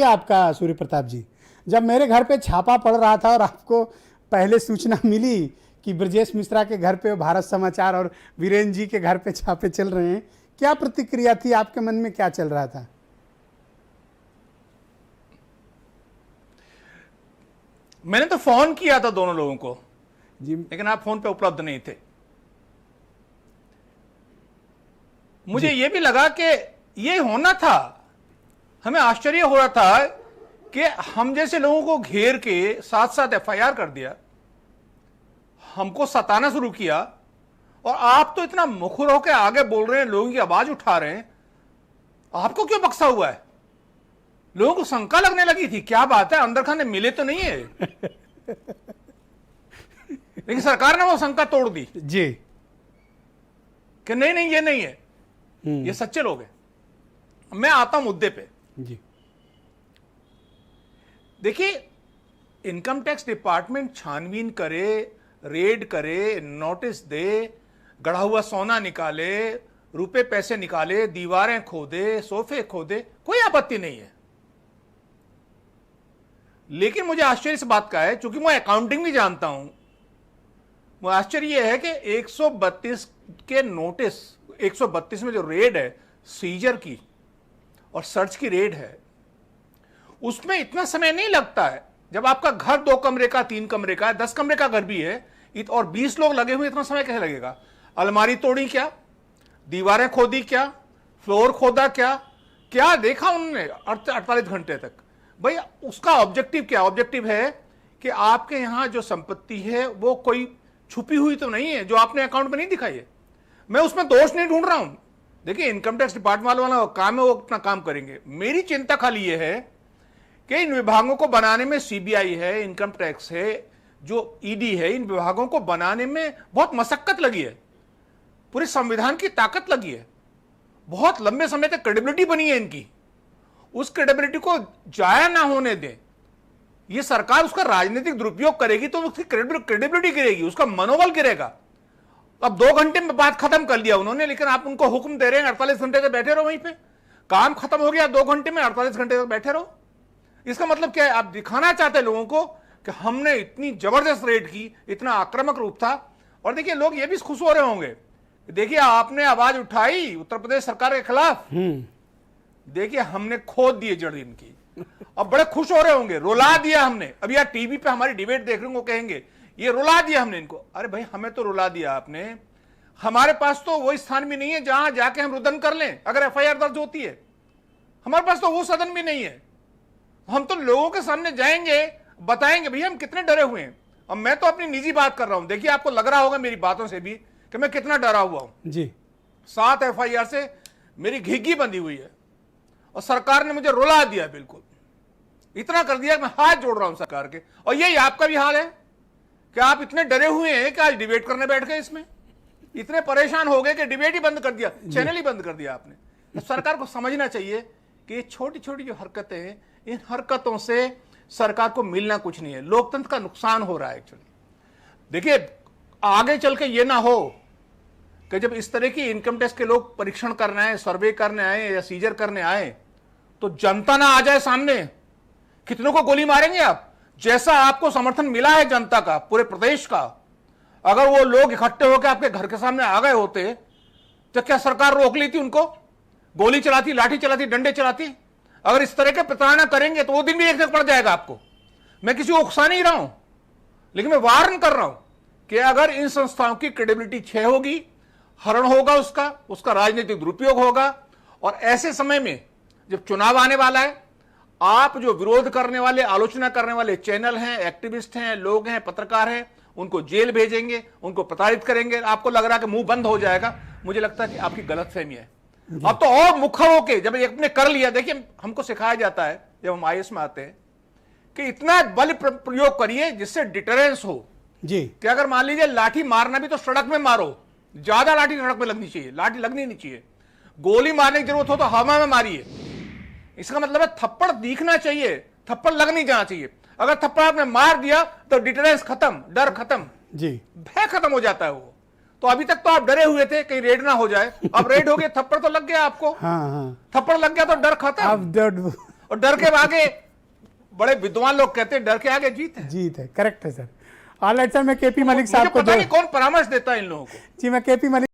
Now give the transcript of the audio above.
आपका सूर्य प्रताप जी, जब मेरे घर पे छापा पड़ रहा था और आपको पहले सूचना मिली कि ब्रजेश मिश्रा के घर पे भारत समाचार और वीरेंद्र जी के घर पे छापे चल रहे हैं, क्या प्रतिक्रिया थी आपके मन में, क्या चल रहा था? मैंने तो फोन किया था दोनों लोगों को जी, लेकिन आप फोन पे उपलब्ध नहीं थे। मुझे ये भी लगा कि ये होना था। हमें आश्चर्य हो रहा था कि हम जैसे लोगों को घेर के साथ साथ एफआईआर कर दिया, हमको सताना शुरू किया, और आप तो इतना मुखर होकर आगे बोल रहे हैं, लोगों की आवाज उठा रहे हैं। आपको क्यों बक्सा हुआ है? लोगों को शंका लगने लगी थी, क्या बात है, अंदर खाने मिले तो नहीं है। लेकिन सरकार ने वो शंका तोड़ दी जी, कि नहीं नहीं ये नहीं है, ये सच्चे लोग हैं। मैं आता हूं मुद्दे पे। जी, देखिए, इनकम टैक्स डिपार्टमेंट छानबीन करे, रेड करे, नोटिस दे, गढ़ा हुआ सोना निकाले, रुपए पैसे निकाले, दीवारें खोदे, सोफे खोदे, कोई आपत्ति नहीं है। लेकिन मुझे आश्चर्य इस बात का है, चूंकि मैं अकाउंटिंग भी जानता हूं, मुझे आश्चर्य यह है कि 132 के नोटिस, 132 में जो रेड है सीजर की और सर्च की रेड है, उसमें इतना समय नहीं लगता है। जब आपका घर 2 कमरे का, 3 कमरे का, 10 कमरे का घर भी है और 20 लोग लगे हुए, इतना समय कैसे लगेगा? अलमारी तोड़ी क्या, दीवारें खोदी क्या, फ्लोर खोदा क्या, क्या देखा उन्होंने 48 घंटे तक? भाई उसका ऑब्जेक्टिव क्या? ऑब्जेक्टिव है कि आपके यहां जो संपत्ति है वो कोई छुपी हुई तो नहीं है जो आपने अकाउंट में नहीं दिखाई है। मैं उसमें दोष नहीं ढूंढ रहा हूं। देखिए, इनकम टैक्स डिपार्टमेंट वाला काम है, वो अपना काम करेंगे। मेरी चिंता खाली ये है कि इन विभागों को बनाने में सीबीआई है, इनकम टैक्स है, जो ईडी है, इन विभागों को बनाने में बहुत मशक्कत लगी है, पूरे संविधान की ताकत लगी है, बहुत लंबे समय तक क्रेडिबिलिटी बनी है इनकी। उस क्रेडिबिलिटी को जाया ना होने दें। ये सरकार उसका राजनीतिक दुरुपयोग करेगी तो उसकी क्रेडिबिलिटी गिरेगी, उसका मनोबल गिरेगा। अब 2 घंटे में बात खत्म कर लिया उन्होंने, लेकिन आप उनको हुक्म दे रहे हैं 48 घंटे तक बैठे रहो वहीं पे। काम खत्म हो गया 2 घंटे में, 48 घंटे तक बैठे रहो। इसका मतलब क्या है? आप दिखाना चाहते हैं लोगों को कि हमने इतनी जबरदस्त रेड की, इतना आक्रामक रूप था। और देखिए, लोग ये भी खुश हो रहे होंगे, देखिए आपने आवाज उठाई उत्तर प्रदेश सरकार के खिलाफ, देखिए हमने खोद दिए जड़ इनकी। अब बड़े खुश हो रहे होंगे, रुला दिया हमने। अब यार टीवी पे हमारी डिबेट देख रहे होंगे, कहेंगे ये रुला दिया हमने इनको। अरे भाई, हमें तो रुला दिया आपने। हमारे पास तो वो स्थान भी नहीं है जहां जाके हम रुदन कर लें अगर एफआईआर दर्ज होती है। हमारे पास तो वो सदन भी नहीं है। हम तो लोगों के सामने जाएंगे, बताएंगे भैया हम कितने डरे हुए हैं। अब मैं तो अपनी निजी बात कर रहा हूं, देखिए आपको लग रहा होगा मेरी बातों से भी कि मैं कितना डरा हुआ हूं जी। 7 एफआईआर से मेरी घिग्गी बंधी हुई है और सरकार ने मुझे रुला दिया, बिल्कुल इतना कर दिया। मैं हाथ जोड़ रहा हूं सरकार के। और यही आपका भी हाल है कि आप इतने डरे हुए हैं कि आज डिबेट करने बैठ गए, इसमें इतने परेशान हो गए कि डिबेट ही बंद कर दिया, चैनल ही बंद कर दिया आपने। तो सरकार को समझना चाहिए कि ये छोटी छोटी जो हरकतें हैं, इन हरकतों से सरकार को मिलना कुछ नहीं है, लोकतंत्र का नुकसान हो रहा है एक्चुअली। देखिए, आगे चल के ये ना हो कि जब इस तरह की इनकम टैक्स के लोग परीक्षण करने आए, सर्वे करने आए या सीजर करने आए, तो जनता ना आ जाए सामने। कितनों को गोली मारेंगे आप? जैसा आपको समर्थन मिला है जनता का, पूरे प्रदेश का, अगर वो लोग इकट्ठे होकर आपके घर के सामने आ गए होते तो क्या सरकार रोक ली थी उनको? गोली चलाती, लाठी चलाती, डंडे चलाती? अगर इस तरह के प्रताड़ना करेंगे तो वो दिन भी एक दिन पड़ जाएगा आपको। मैं किसी को उकसा नहीं रहा हूं, लेकिन मैं वार्न कर रहा हूं कि अगर इन संस्थाओं की क्रेडिबिलिटी क्षय होगी, हरण होगा, उसका राजनीतिक दुरुपयोग होगा। और ऐसे समय में जब चुनाव आने वाला है, आप जो विरोध करने वाले, आलोचना करने वाले चैनल हैं, एक्टिविस्ट हैं, लोग हैं, पत्रकार हैं, उनको जेल भेजेंगे, उनको प्रताड़ित करेंगे। आपको लग रहा है कि मुंह बंद हो जाएगा, मुझे लगता है कि आपकी गलतफहमी है। अब तो और मुखर होके जब आपने कर लिया, देखिए हमको सिखाया जाता है जब हम आईएएस में आते हैं कि इतना बल प्रयोग करिए जिससे डिटरेंस हो जी, कि अगर मान लीजिए लाठी मारना भी तो सड़क में मारो, ज्यादा लाठी सड़क में लगनी चाहिए, लाठी लगनी नहीं चाहिए। गोली मारने की जरूरत हो तो हवा में मारिए। इसका मतलब है थप्पड़ दिखना चाहिए, थप्पड़ लग नहीं जाना चाहिए। अगर थप्पड़ आपने मार दिया तो डिटरेंस खत्म, डर खत्म जी, भय खत्म हो जाता है वो। तो अभी तक तो आप डरे हुए थे कहीं रेड ना हो जाए, अब रेड हो गया, थप्पड़ तो लग गया आपको। हाँ हाँ, थप्पड़ लग गया तो डर खत्म। अब और डर के आगे बड़े विद्वान लोग कहते हैं डर के आगे जीत है। जीत है, करेक्ट है सर। ऑलराइट सर, मैं केपी मलिक साहब मुझे को पता नहीं कौन परामर्श देता है इन लोगों को। जी, मैं केपी मलिक